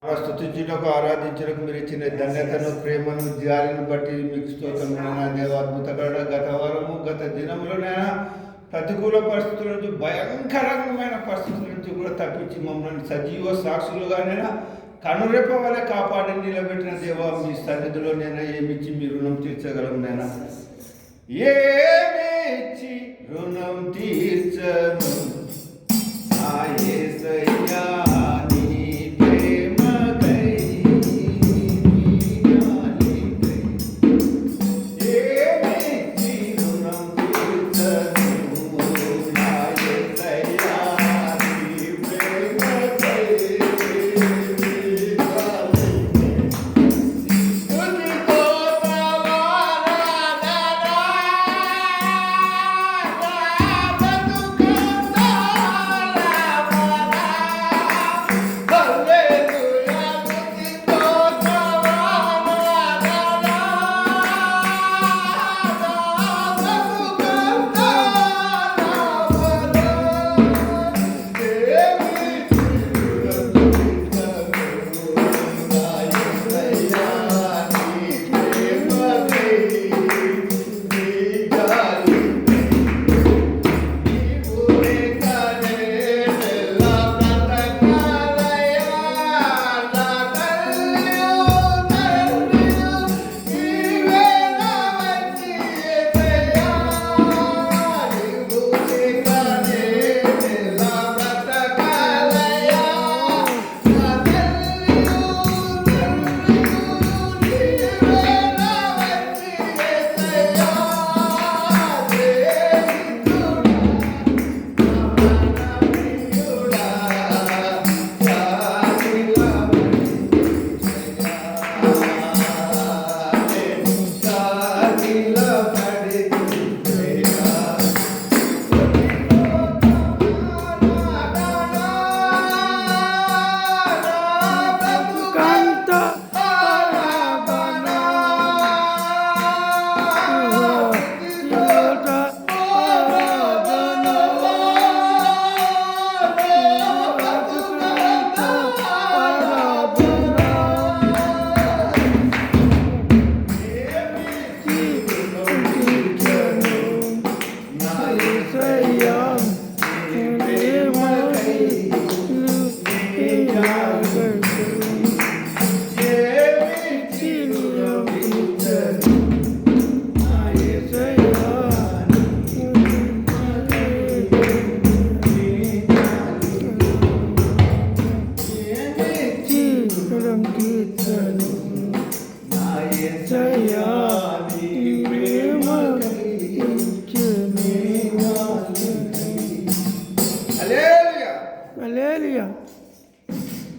స్తుతించుటకు ఆరాధించుటకు మీరు ఇచ్చిన ధన్యతను ప్రేమను జాలిని బట్టి మీకు స్తోత్రమైన దేవ అద్భుతకర గత వారము గత దినములోనైనా ప్రతికూల పరిస్థితుల నుంచి భయంకరమైన పరిస్థితుల నుంచి కూడా తప్పించి మమ్మల్ని సజీవ సాక్షులుగానైనా కనురెప్ప వలె కాపాడి నిలబెట్టిన దేవ మీ సన్నిధిలో నేను ఏమిచ్చి మీ రుణం తీర్చగలను నైనా ఏమిచ్చి రుణం తీర్చను నా యేసయ్యా Hallelujah.